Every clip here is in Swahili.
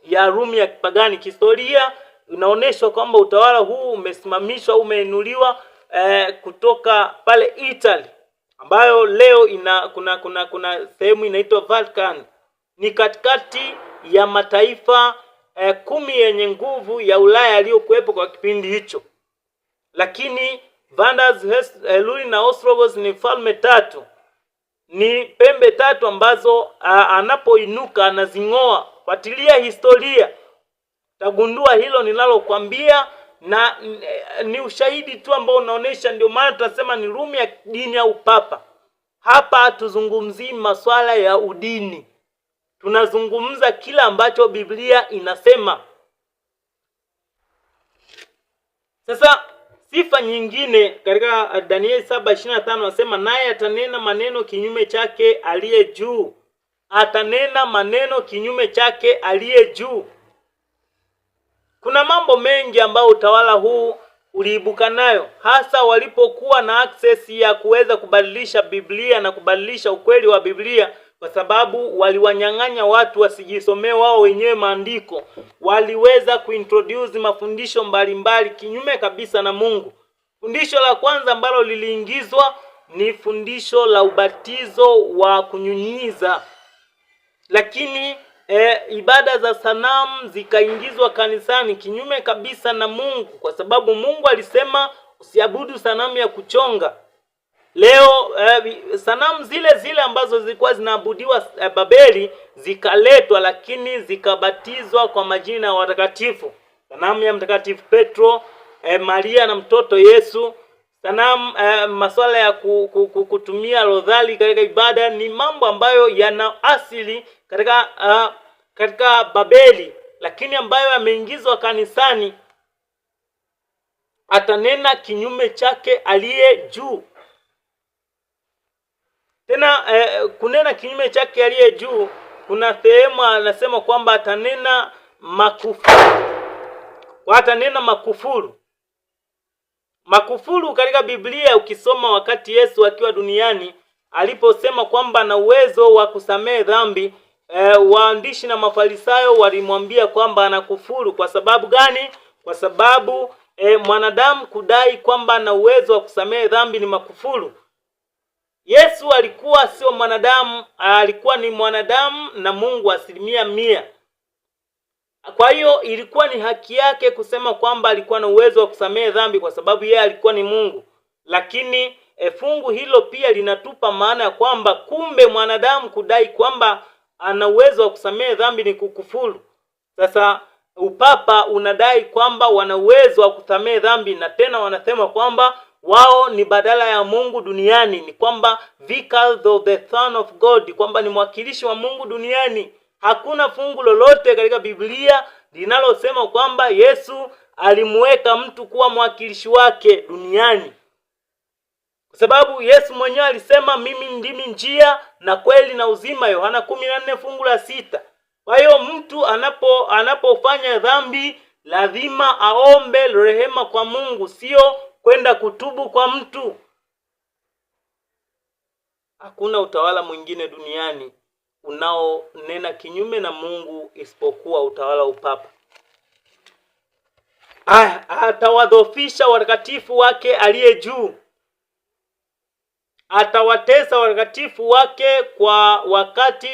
ya Rumi ya kipagani. Kihistoria inaonyesha kwamba utawala huu umesimamishwa, umeinuliwa kutoka pale Italy, ambayo leo kuna sehemu inaitwa Vatican. Ni katikati ya mataifa 10 yenye nguvu ya Ulaya yaliyokuwepo kwa kipindi hicho. Lakini Vandals, Helui na Ostrogoths ni falme tatu, ni pembe tatu ambazo anapoinuka anazing'oa. Fuatilia historia tagundua hilo ninalokuambia, na ni ushahidi tu ambao unaonesha. Ndio maana tunasema ni Rumi ya dini au papa. Hapa hatuzungumzii masuala ya udini, tunazungumza kila ambacho Biblia inasema. Sasa sifa nyingine katika Danieli 7:25 anasema, naye atanena maneno kinyume chake aliye juu. Atanena maneno kinyume chake aliye juu. Kuna mambo mengi ambayo utawala huu uliibuka nayo, hasa walipokuwa na access ya kuweza kubadilisha Biblia na kubadilisha ukweli wa Biblia, kwa sababu waliwanyang'anya watu wasijisomee wao wenyewe maandiko. Waliweza kuintroduce mafundisho mbalimbali kinyume kabisa na Mungu. Fundisho la kwanza ambalo liliingizwa ni fundisho la ubatizo wa kunyunyiza. Lakini ibada za sanamu zikaingizwa kanisani kinyume kabisa na Mungu, kwa sababu Mungu alisema usiabudu sanamu ya kuchonga. Leo sanamu zile ambazo zilikuwa zinaabudiwa Babeli zikaletwa, lakini zikabatizwa kwa majina ya watakatifu. Sanamu ya Mtakatifu Petro, Maria na mtoto Yesu, sanamu masuala ya kutumia rozari katika ibada, ni mambo ambayo yana asili katika Babeli, lakini ambayo yameingizwa kanisani. Atanena kinyume chake aliye juu. Tena kunena kinyume chake aliye juu, kuna sehemu anasema kwamba atanena makufuru. Atanena makufuru. Makufuru katika Biblia ukisoma wakati Yesu akiwa duniani aliposema kwamba na uwezo wa kusamehe dhambi, waandishi na Mafarisayo walimwambia kwamba anakufuru. Kwa sababu gani? Kwa sababu mwanadamu kudai kwamba ana uwezo wa kusamehe dhambi ni makufuru. Yesu alikuwa sio mwanadamu, alikuwa ni mwanadamu na Mungu 100%. Kwa hiyo ilikuwa ni haki yake kusema kwamba alikuwa na uwezo wa kusamehe dhambi kwa sababu yeye alikuwa ni Mungu. Lakini fungu hilo pia linatupa maana ya kwamba kumbe mwanadamu kudai kwamba ana uwezo wa kusamehe dhambi ni kukufuru. Sasa upapa unadai kwamba wana uwezo wa kusamehe dhambi, na tena wanasema kwamba wao ni badala ya Mungu duniani, ni kwamba vicars of the Son of God, kwamba ni mwakilishi wa Mungu duniani. Hakuna fungu lolote katika Biblia linalosema kwamba Yesu alimuweka mtu kuwa mwakilishi wake duniani, kwa sababu Yesu mwenyewe alisema mimi ndimi njia na kweli na uzima, Yohana 14:6. Kwa hiyo mtu anapofanya dhambi lazima aombe rehema kwa Mungu, sio kwenda kutubu kwa mtu. Hakuna utawala mwingine duniani unaonena kinyume na Mungu isipokuwa utawala upapa. Atawadhofisha watakatifu wake aliye juu. Atawatesa watakatifu wake kwa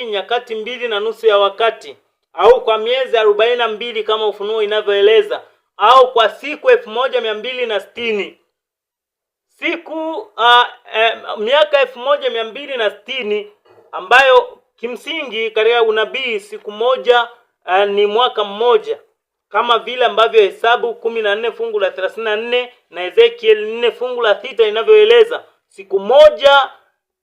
nyakati 2.5 ya wakati, au kwa miezi 42 kama Ufunuo inavyoeleza, au kwa siku 1260. Miaka 1260 ambayo kimsingi katika unabii siku moja ni mwaka mmoja, kama vile ambavyo Hesabu 14:34 na Ezekiel 4:6 inavyoeleza. Siku moja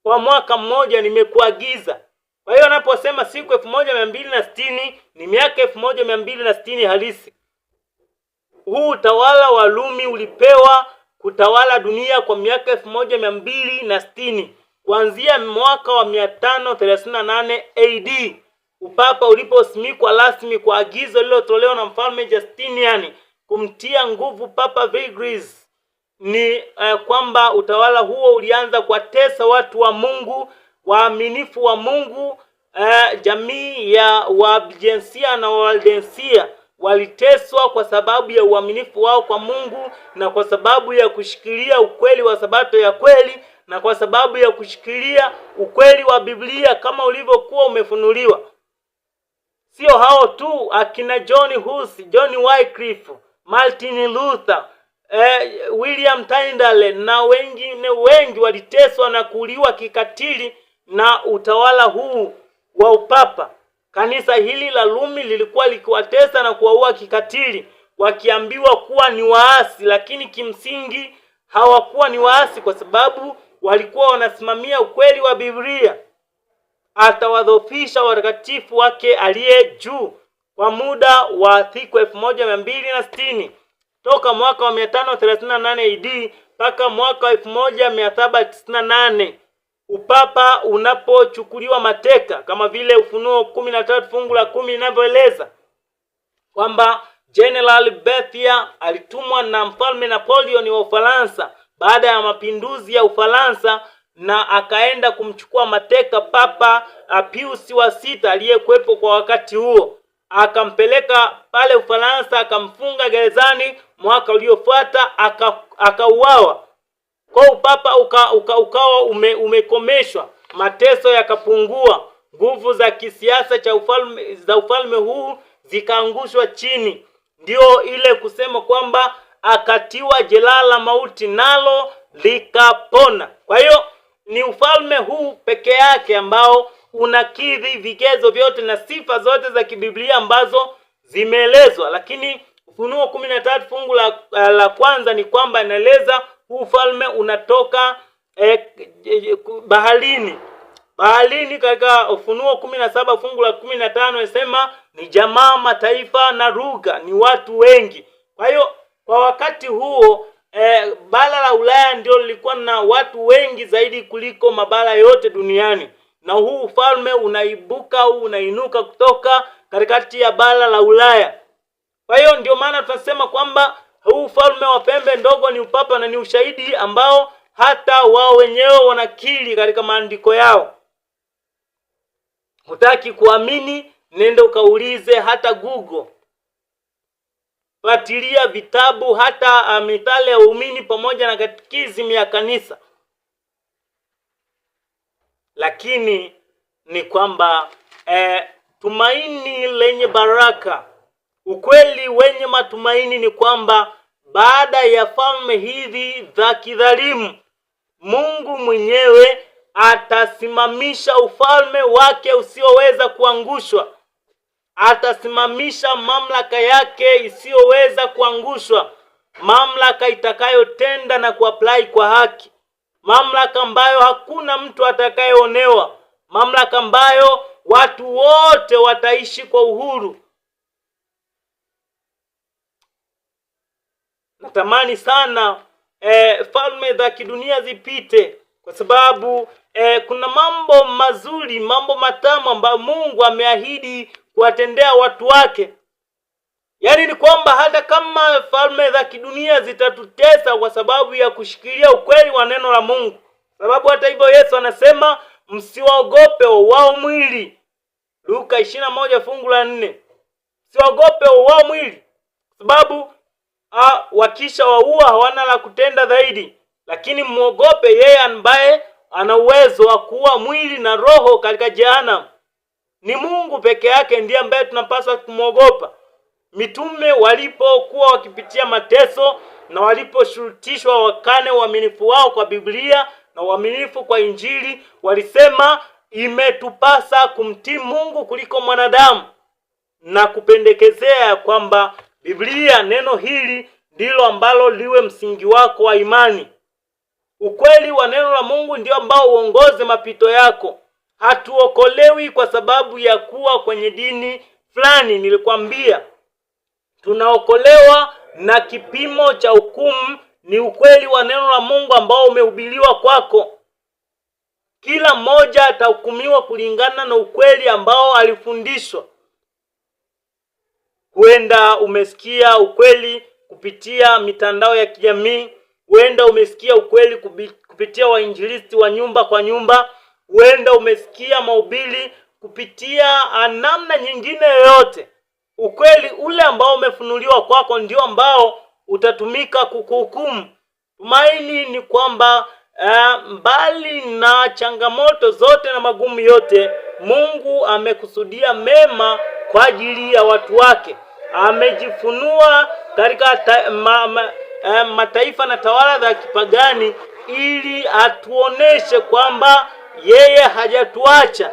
kwa mwaka mmoja nimekuagiza. Kwa hiyo anaposema siku 1260 ni miaka 1260 halisi. Huu utawala wa Rumi ulipewa kutawala dunia kwa miaka 1260 kuanzia mwaka wa 538 AD, upapa uliposimikwa rasmi kwa agizo lililotolewa na mfalme Justinian kumtia nguvu Papa Vigris. Ni kwamba utawala huo ulianza kuwatesa watu wa Mungu, waaminifu wa Mungu, jamii ya Waabigensia na Waldensia waliteswa kwa sababu ya uaminifu wao kwa Mungu, na kwa sababu ya kushikilia ukweli wa Sabato ya kweli, na kwa sababu ya kushikilia ukweli wa Biblia kama ulivyokuwa umefunuliwa. Sio hao tu, akina John Huss, John Wycliffe, Martin Luther, William Tyndale na wengine wengi waliteswa na kuuliwa kikatili na utawala huu wa upapa. Kanisa hili la Rumi lilikuwa likiwatesa na kuwaua kikatili, wakiambiwa kuwa ni waasi, lakini kimsingi hawakuwa ni waasi kwa sababu walikuwa wanasimamia ukweli wa Biblia. Atawadhofisha watakatifu wake aliye juu kwa muda wa siku 1260 toka mwaka wa 538 AD mpaka mwaka wa 1798 upapa unapochukuliwa mateka, kama vile Ufunuo 13 fungu la 10 inavyoeleza kwamba General Berthier alitumwa na Mfalme Napoleon wa Ufaransa baada ya mapinduzi ya Ufaransa, na akaenda kumchukua mateka Papa Pius wa 6 aliyekuwepo kwa wakati huo. Akampeleka pale Ufaransa, akamfunga gerezani. Mwaka uliofuata akauawa. Kwa upapa ukawa umekomeshwa, mateso yakapungua, nguvu za kisiasa za ufalme huu zikaangushwa chini. Ndio ile kusema kwamba akatiwa jeraha la mauti nalo likapona. Kwa hiyo ni ufalme huu peke yake ambao unakidhi vigezo vyote na sifa zote za kibiblia ambazo zimeelezwa. Lakini Ufunuo 13 fungu la kwanza ni kwamba inaeleza huu ufalme unatoka baharini. Katika Ufunuo 17 fungu la 15 inasema ni jamaa, mataifa na lugha, ni watu wengi. Kwa hiyo kwa wakati huo bara la Ulaya ndio lilikuwa na watu wengi zaidi kuliko mabara yote duniani, na huu ufalme unainuka kutoka katikati ya bara la Ulaya. Kwa hiyo ndio maana tunasema kwamba huu ufalme wa pembe ndogo ni upapa, na ni ushahidi ambao hata wao wenyewe wanakiri katika maandiko yao. Hutaki kuamini? Nenda ukaulize hata Google. Fuatilia vitabu, hata mithali ya waumini pamoja na katekisimu ya kanisa. Lakini ni kwamba tumaini lenye baraka, ukweli wenye matumaini ni kwamba baada ya falme hizi za kidhalimu, Mungu mwenyewe atasimamisha ufalme wake usioweza kuangushwa. Atasimamisha mamlaka yake isiyoweza kuangushwa, mamlaka itakayotenda na kuapply kwa haki, mamlaka ambayo hakuna mtu atakayeonewa, mamlaka ambayo watu wote wataishi kwa uhuru. Natamani sana falme za kidunia zipite, kwa sababu kuna mambo mazuri, mambo matamu ambayo Mungu ameahidi kuwatendea watu wake. Yaani ni kwamba hata kama falme za kidunia zitatutesa kwa sababu ya kushikilia ukweli wa neno la Mungu, sababu hata hivyo Yesu anasema msiwaogope wao mwili, Luka 21 fungu la 4. Msiwaogope wao mwili, sababu wakisha waua hawana la kutenda zaidi, lakini muogope yeye ambaye ana uwezo wa kuua mwili na roho katika jehanamu. Ni Mungu peke yake ndiye ambaye tunapaswa kumwogopa. Mitume walipokuwa wakipitia mateso na waliposhurutishwa wakane uaminifu wao kwa Biblia na uaminifu kwa Injili, walisema imetupasa kumtii Mungu kuliko mwanadamu, na kupendekezea kwamba Biblia, neno hili ndilo ambalo liwe msingi wako wa imani. Ukweli wa neno la Mungu ndio ambao uongoze mapito yako. Hatuokolewi kwa sababu ya kuwa kwenye dini fulani. Nilikwambia tunaokolewa na kipimo cha hukumu ni ukweli wa neno la Mungu ambao umehubiriwa kwako. Kila mmoja atahukumiwa kulingana na ukweli ambao alifundishwa. Huenda umesikia ukweli kupitia mitandao ya kijamii, huenda umesikia ukweli kupitia wainjilisti wa nyumba kwa nyumba, huenda umesikia mahubiri kupitia namna nyingine yoyote, ukweli ule ambao umefunuliwa kwako ndio ambao utatumika kukuhukumu. Tumaini ni kwamba mbali na changamoto zote na magumu yote, Mungu amekusudia mema kwa ajili ya watu wake. Amejifunua katika mataifa na tawala za kipagani ili atuoneshe kwamba yeye hajatuacha,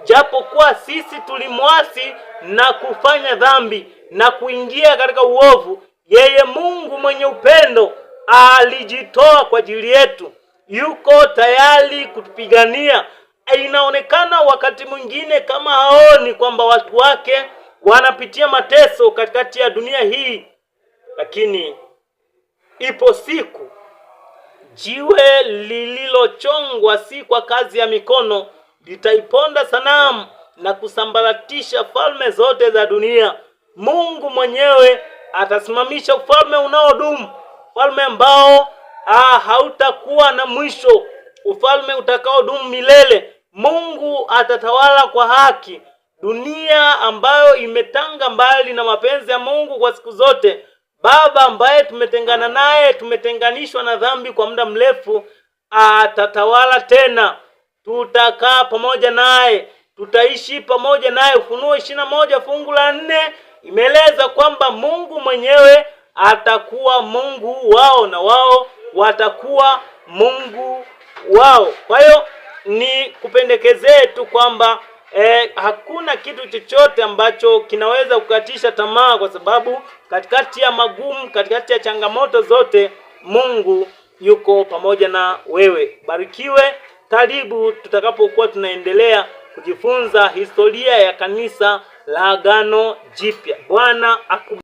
japokuwa sisi tulimwasi na kufanya dhambi na kuingia katika uovu. Yeye Mungu mwenye upendo alijitoa kwa ajili yetu, yuko tayari kutupigania. Inaonekana wakati mwingine kama haoni kwamba watu wake wanapitia mateso katikati ya dunia hii, lakini ipo siku jiwe lililochongwa si kwa kazi ya mikono litaiponda sanamu na kusambaratisha falme zote za dunia. Mungu mwenyewe atasimamisha ufalme unaodumu, ufalme ambao hautakuwa na mwisho, ufalme utakaodumu milele. Mungu atatawala kwa haki. Dunia ambayo imetanga mbali na mapenzi ya Mungu kwa siku zote, Baba ambaye tumetengana naye, tumetenganishwa na dhambi kwa muda mrefu, atatawala tena. Tutakaa pamoja naye, tutaishi pamoja naye. Ufunuo 21 fungu la 4 imeeleza kwamba Mungu mwenyewe atakuwa Mungu wao na wao watakuwa Mungu wao. Kwa hiyo ni kupendekezee tu kwamba hakuna kitu chochote ambacho kinaweza kukatisha tamaa, kwa sababu katikati ya magumu, katikati ya changamoto zote, Mungu yuko pamoja na wewe. Barikiwe. Karibu tutakapokuwa tunaendelea kujifunza historia ya kanisa la Agano Jipya. Bwana akubariki.